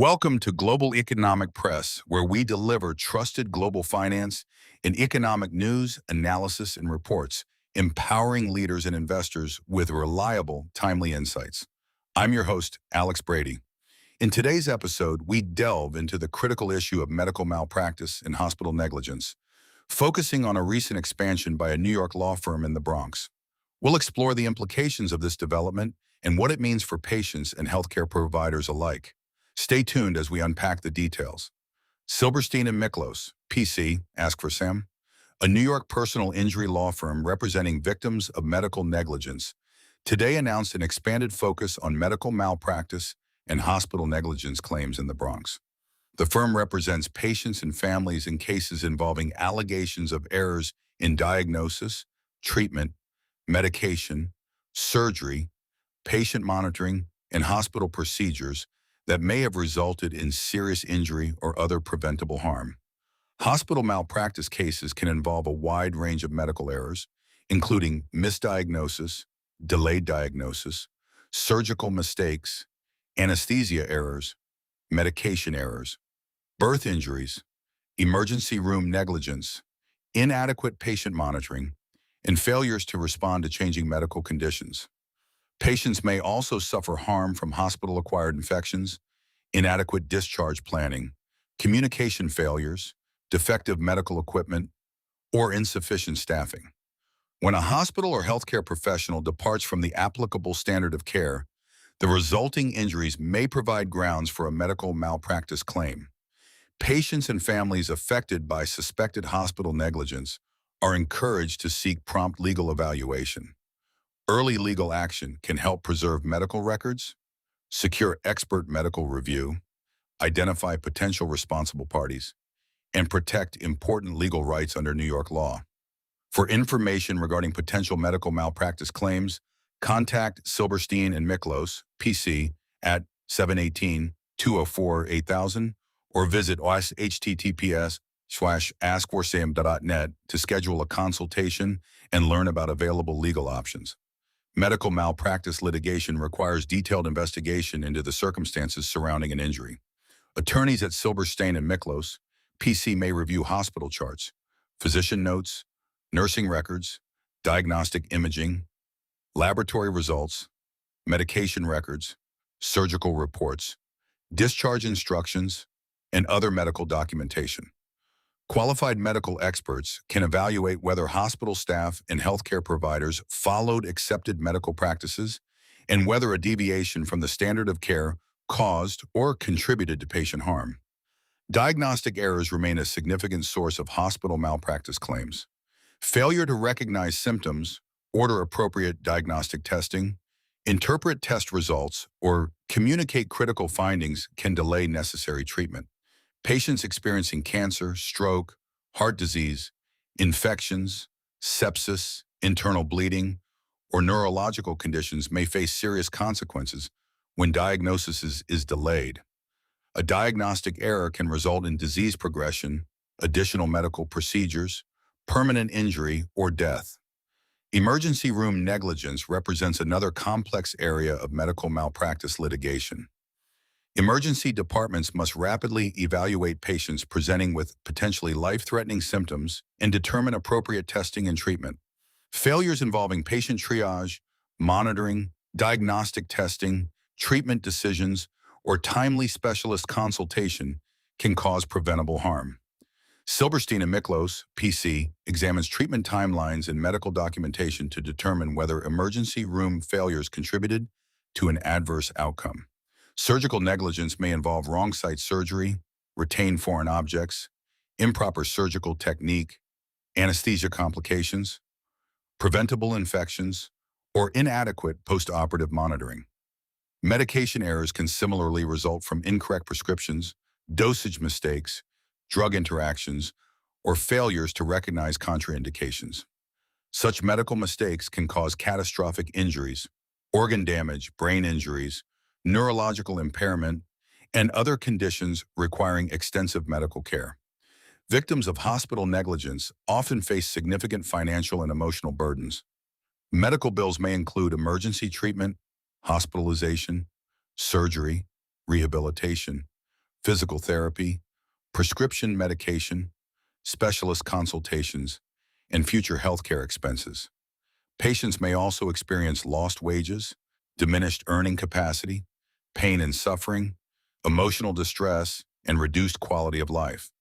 Welcome to Global Economic Press, where we deliver trusted global finance and economic news, analysis, and reports, empowering leaders and investors with reliable, timely insights. I'm your host, Alex Brady. In today's episode, we delve into the critical issue of medical malpractice and hospital negligence, focusing on a recent expansion by a New York law firm in the Bronx. We'll explore the implications of this development and what it means for patients and healthcare providers alike. Stay tuned as we unpack the details. Silberstein Miklos, PC, ASK4SAM, a New York personal injury law firm representing victims of medical negligence, today announced an expanded focus on medical malpractice and hospital negligence claims in the Bronx. The firm represents patients and families in cases involving allegations of errors in diagnosis, treatment, medication, surgery, patient monitoring, and hospital procedures that may have resulted in serious injury or other preventable harm. Hospital malpractice cases can involve a wide range of medical errors, including misdiagnosis, delayed diagnosis, surgical mistakes, anesthesia errors, medication errors, birth injuries, emergency room negligence, inadequate patient monitoring, and failures to respond to changing medical conditions. Patients may also suffer harm from hospital-acquired infections, inadequate discharge planning, communication failures, defective medical equipment, or insufficient staffing. When a hospital or healthcare professional departs from the applicable standard of care, the resulting injuries may provide grounds for a medical malpractice claim. Patients and families affected by suspected hospital negligence are encouraged to seek prompt legal evaluation. Early legal action can help preserve medical records, secure expert medical review, identify potential responsible parties, and protect important legal rights under New York law. For information regarding potential medical malpractice claims, contact Silberstein Miklos, PC, at 718-204-8000 or visit https://ask4sam.net to schedule a consultation and learn about available legal options. Medical malpractice litigation requires detailed investigation into the circumstances surrounding an injury. Attorneys at Silberstein Miklos, PC may review hospital charts, physician notes, nursing records, diagnostic imaging, laboratory results, medication records, surgical reports, discharge instructions, and other medical documentation. Qualified medical experts can evaluate whether hospital staff and healthcare providers followed accepted medical practices and whether a deviation from the standard of care caused or contributed to patient harm. Diagnostic errors remain a significant source of hospital malpractice claims. Failure to recognize symptoms, order appropriate diagnostic testing, interpret test results, or communicate critical findings can delay necessary treatment. Patients experiencing cancer, stroke, heart disease, infections, sepsis, internal bleeding, or neurological conditions may face serious consequences when diagnosis is delayed. A diagnostic error can result in disease progression, additional medical procedures, permanent injury, or death. Emergency room negligence represents another complex area of medical malpractice litigation. Emergency departments must rapidly evaluate patients presenting with potentially life-threatening symptoms and determine appropriate testing and treatment. Failures involving patient triage, monitoring, diagnostic testing, treatment decisions, or timely specialist consultation can cause preventable harm. Silberstein Miklos, PC, examines treatment timelines and medical documentation to determine whether emergency room failures contributed to an adverse outcome. Surgical negligence may involve wrong site surgery, retained foreign objects, improper surgical technique, anesthesia complications, preventable infections, or inadequate post-operative monitoring. Medication errors can similarly result from incorrect prescriptions, dosage mistakes, drug interactions, or failures to recognize contraindications. Such medical mistakes can cause catastrophic injuries, organ damage, brain injuries, neurological impairment, and other conditions requiring extensive medical care. Victims of hospital negligence often face significant financial and emotional burdens. Medical bills may include emergency treatment, hospitalization, surgery, rehabilitation, physical therapy, prescription medication, specialist consultations, and future healthcare expenses. Patients may also experience lost wages, diminished earning capacity, pain and suffering, emotional distress, and reduced quality of life.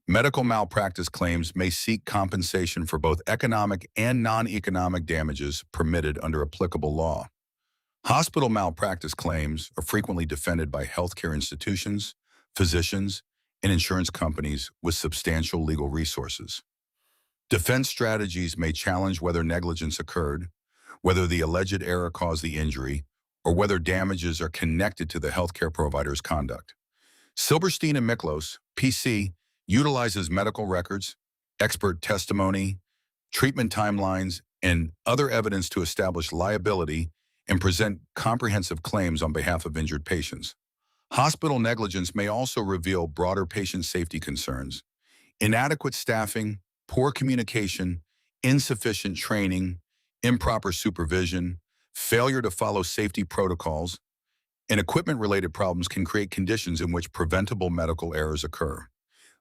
Medical malpractice claims may seek compensation for both economic and non-economic damages permitted under applicable law. Hospital malpractice claims are frequently defended by healthcare institutions, physicians, and insurance companies with substantial legal resources. Defense strategies may challenge whether negligence occurred, whether the alleged error caused the injury, or whether damages are connected to the healthcare provider's conduct. Silberstein and Miklos, PC, utilizes medical records, expert testimony, treatment timelines, and other evidence to establish liability and present comprehensive claims on behalf of injured patients. Hospital negligence may also reveal broader patient safety concerns. Inadequate staffing, poor communication, insufficient training, improper supervision, failure to follow safety protocols, and equipment-related problems can create conditions in which preventable medical errors occur.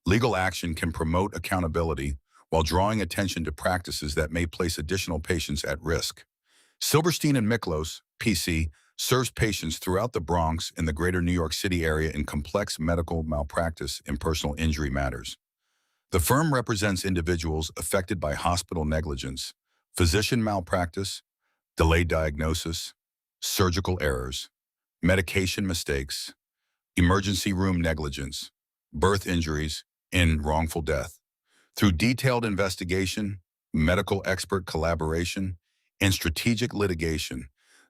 Legal action can promote accountability while drawing attention to practices that may place additional patients at risk. Silberstein and Miklos, PC, serves patients throughout the Bronx and the greater New York City area in complex medical malpractice and personal injury matters. The firm represents individuals affected by hospital negligence, physician malpractice, delayed diagnosis, surgical errors, medication mistakes, emergency room negligence, birth injuries, and wrongful death. Through detailed investigation, medical expert collaboration, and strategic litigation,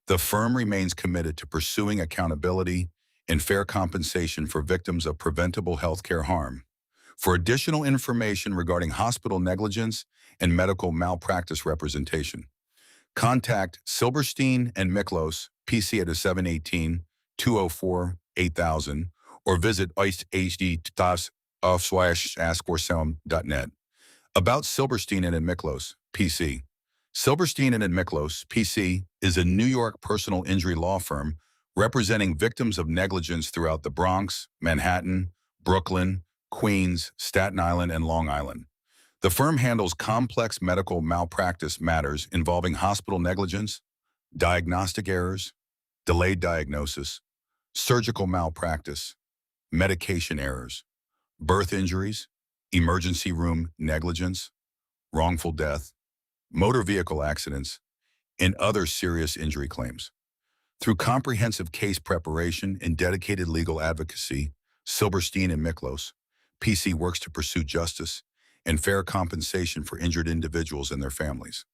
the firm remains committed to pursuing accountability and fair compensation for victims of preventable healthcare harm. For additional information regarding hospital negligence and medical malpractice representation, contact Silberstein and Miklos, PC at 718-204-8000, or visit ASK4SAM.net. About Silberstein and Miklos, PC. Silberstein and Miklos, PC, is a New York personal injury law firm representing victims of negligence throughout the Bronx, Manhattan, Brooklyn, Queens, Staten Island, and Long Island. The firm handles complex medical malpractice matters involving hospital negligence, diagnostic errors, delayed diagnosis, surgical malpractice, medication errors, birth injuries, emergency room negligence, wrongful death, motor vehicle accidents, and other serious injury claims. Through comprehensive case preparation and dedicated legal advocacy, Silberstein and Miklos, PC, works to pursue justice and fair compensation for injured individuals and their families.